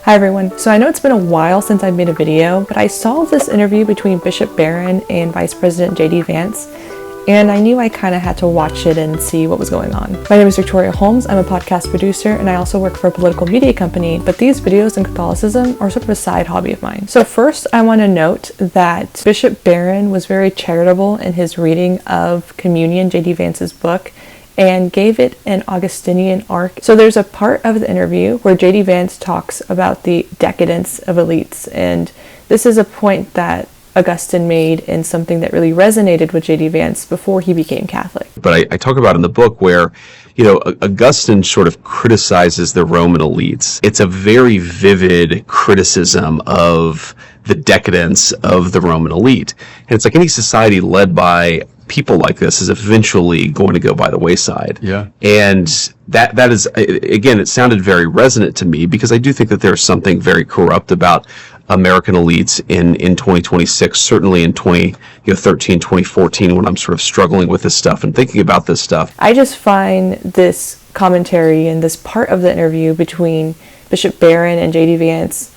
Hi everyone. So I know it's been a while since I made a video, but I saw this interview between Bishop Barron and Vice President JD Vance, and I knew I kind of had to watch it and see what was going on. My name is Victoria Holmes. I'm a podcast producer, and I also work for a political media company, but these videos on Catholicism are sort of a side hobby of mine. So first, I want to note that Bishop Barron was very charitable in his reading of Communion, JD Vance's book, and gave it an Augustinian arc. So there's a part of the interview where JD Vance talks about the decadence of elites, and this is a point that Augustine made and something that really resonated with JD Vance before he became Catholic. But I talk about in the book where, Augustine sort of criticizes the Roman elites. It's a very vivid criticism of the decadence of the Roman elite. And it's like any society led by people like this is eventually going to go by the wayside. Yeah. And that is, again, it sounded very resonant to me because I do think that there's something very corrupt about American elites in 2026, certainly in 2013, 2014, when I'm sort of struggling with this stuff and thinking about this stuff. I just find this commentary and this part of the interview between Bishop Barron and JD Vance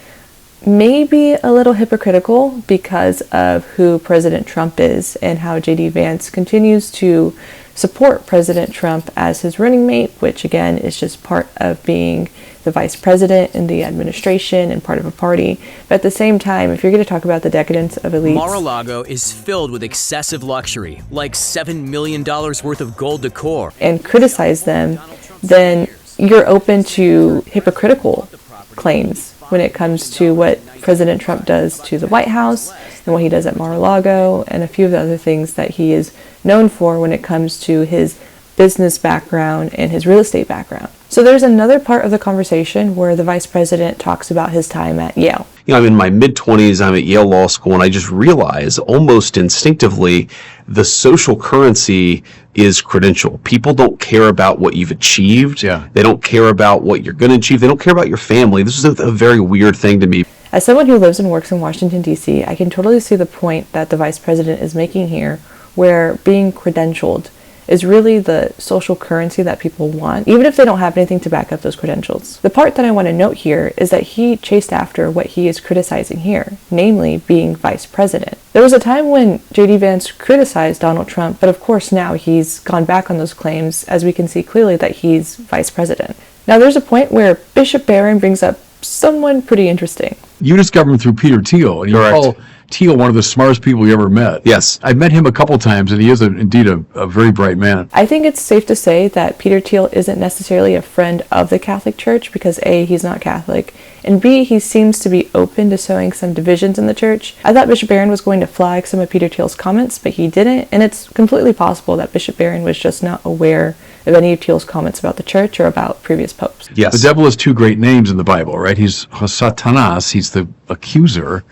maybe a little hypocritical because of who President Trump is and how JD Vance continues to support President Trump as his running mate, which again is just part of being the vice president in the administration and part of a party. But at the same time, if you're going to talk about the decadence of elites, Mar-a-Lago is filled with excessive luxury, like $7 million worth of gold decor, and criticize them, then you're open to hypocritical claims when it comes to what President Trump does to the White House and what he does at Mar-a-Lago and a few of the other things that he is known for when it comes to his business background and his real estate background. So there's another part of the conversation where the vice president talks about his time at Yale. I'm in my mid-20s, I'm at Yale Law School, and I just realize almost instinctively the social currency is credential. People don't care about what you've achieved. Yeah. They don't care about what you're going to achieve. They don't care about your family. This is a very weird thing to me. As someone who lives and works in Washington, D.C., I can totally see the point that the vice president is making here, where being credentialed is really the social currency that people want, even if they don't have anything to back up those credentials. The part that I want to note here is that he chased after what he is criticizing here, namely being vice president. There was a time when JD Vance criticized Donald Trump, but of course now he's gone back on those claims, as we can see clearly that he's vice president. Now there's a point where Bishop Barron brings up someone pretty interesting. You discovered him through Peter Thiel, and you call Thiel one of the smartest people you ever met. Yes. I've met him a couple times, and he is indeed a very bright man. I think it's safe to say that Peter Thiel isn't necessarily a friend of the Catholic Church because A, he's not Catholic, and B, he seems to be open to sowing some divisions in the church. I thought Bishop Barron was going to flag some of Peter Thiel's comments, but he didn't, and it's completely possible that Bishop Barron was just not aware of any of Thiel's comments about the church or about previous popes. Yes. The devil has two great names in the Bible, right? He's Satanas, he's the accuser,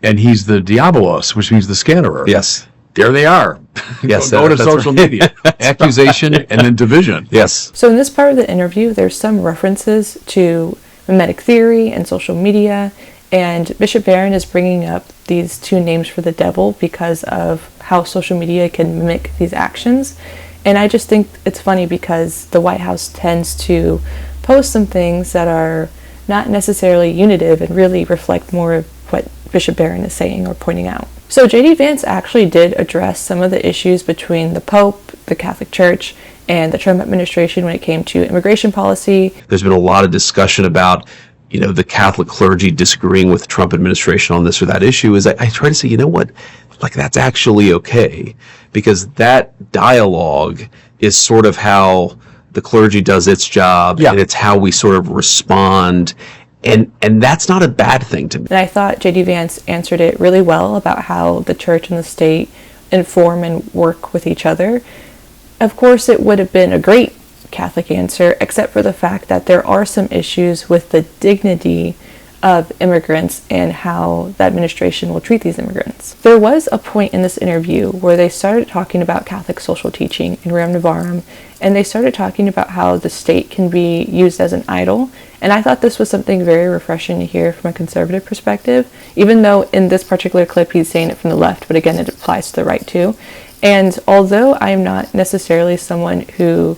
and he's the Diabolos, which means the scatterer. Yes. There they are. Yes. Go to social media. Accusation and then division. Yes. So in this part of the interview, there's some references to mimetic theory and social media, and Bishop Barron is bringing up these two names for the devil because of how social media can mimic these actions. And I just think it's funny because the White House tends to post some things that are not necessarily unitive and really reflect more of what Bishop Barron is saying or pointing out. So JD Vance actually did address some of the issues between the Pope, the Catholic Church, and the Trump administration when it came to immigration policy. There's been a lot of discussion about the Catholic clergy disagreeing with the Trump administration on this or that issue. Is I try to say, that's actually okay, because that dialogue is sort of how the clergy does its job, and it's how we sort of respond, and that's not a bad thing to me. And I thought JD Vance answered it really well about how the church and the state inform and work with each other. Of course, it would have been a great Catholic answer, except for the fact that there are some issues with the dignity of immigrants and how the administration will treat these immigrants. There was a point in this interview where they started talking about Catholic social teaching in Rerum Novarum, and they started talking about how the state can be used as an idol, and I thought this was something very refreshing to hear from a conservative perspective, even though in this particular clip he's saying it from the left, but again it applies to the right too. And although I'm not necessarily someone who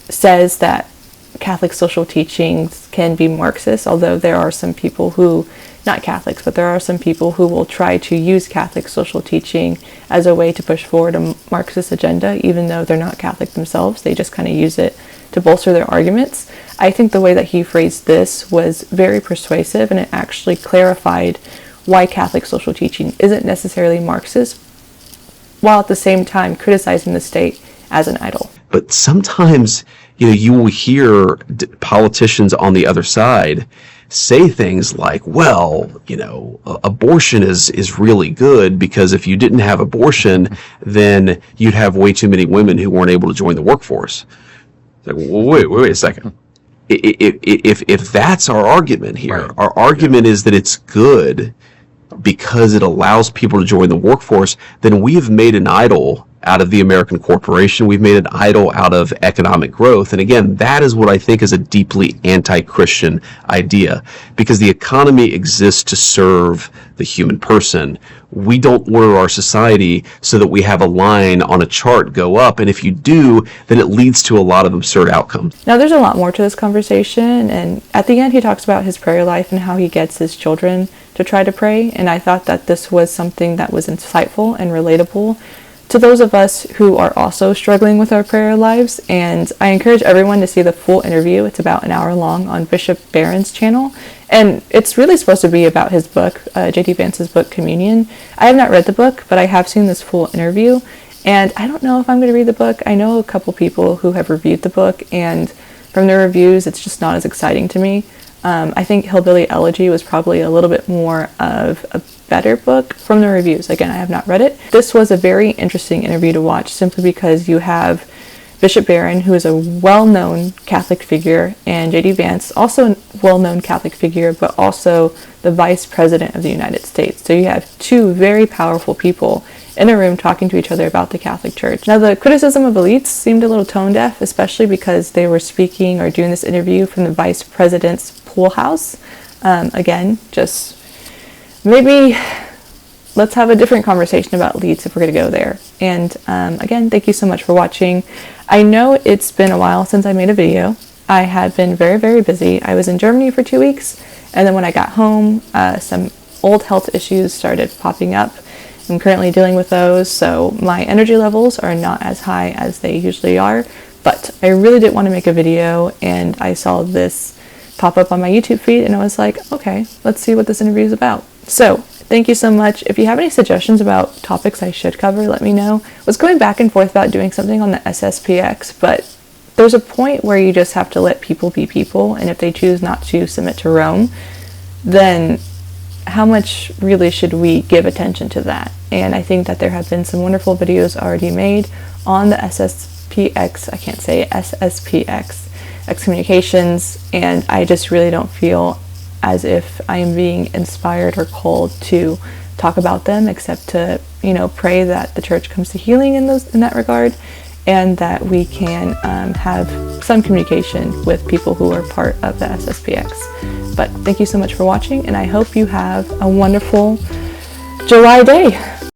says that Catholic social teachings can be Marxist, although there are some people who, not Catholics, but there are some people who will try to use Catholic social teaching as a way to push forward a Marxist agenda, even though they're not Catholic themselves. They just kind of use it to bolster their arguments. I think the way that he phrased this was very persuasive, and it actually clarified why Catholic social teaching isn't necessarily Marxist, while at the same time criticizing the state as an idol. But sometimes, you will hear politicians on the other side say things like, well, abortion is really good because if you didn't have abortion, then you'd have way too many women who weren't able to join the workforce. It's like, well, wait a second. If that's our argument here, Right. our argument is that it's good because it allows people to join the workforce, then we have made an idol out of the American corporation. We've made an idol out of economic growth. And again, that is what I think is a deeply anti-Christian idea, because the economy exists to serve the human person. We don't order our society so that we have a line on a chart go up. And if you do, then it leads to a lot of absurd outcomes. Now, there's a lot more to this conversation, and at the end he talks about his prayer life and how he gets his children to try to pray, and I thought that this was something that was insightful and relatable to those of us who are also struggling with our prayer lives. And I encourage everyone to see the full interview. It's about an hour long on Bishop Barron's channel, and it's really supposed to be about his book, JD Vance's book, Communion. I have not read the book, but I have seen this full interview, and I don't know if I'm going to read the book. I know a couple people who have reviewed the book, and from their reviews, it's just not as exciting to me. I think Hillbilly Elegy was probably a little bit more of a better book from the reviews. Again, I have not read it. This was a very interesting interview to watch simply because you have Bishop Barron, who is a well-known Catholic figure, and JD Vance, also a well-known Catholic figure, but also the Vice President of the United States. So you have two very powerful people in a room talking to each other about the Catholic Church. Now, the criticism of elites seemed a little tone deaf, especially because they were speaking or doing this interview from the Vice President's pool house. Again, just maybe let's have a different conversation about elites if we're going to go there. And again, thank you so much for watching. I know it's been a while since I made a video. I had been very, very busy. I was in Germany for 2 weeks, and then when I got home, some old health issues started popping up. I'm currently dealing with those, so my energy levels are not as high as they usually are, but I really did want to make a video, and I saw this pop up on my YouTube feed, and I was like, okay, let's see what this interview is about. So, thank you so much. If you have any suggestions about topics I should cover, let me know. I was going back and forth about doing something on the SSPX, but there's a point where you just have to let people be people, and if they choose not to submit to Rome, then how much really should we give attention to that? And I think that there have been some wonderful videos already made on the SSPX, I can't say SSPX, excommunications, and I just really don't feel as if I am being inspired or called to talk about them, except to, pray that the church comes to healing in that regard, and that we can have some communication with people who are part of the SSPX. But thank you so much for watching, and I hope you have a wonderful July day.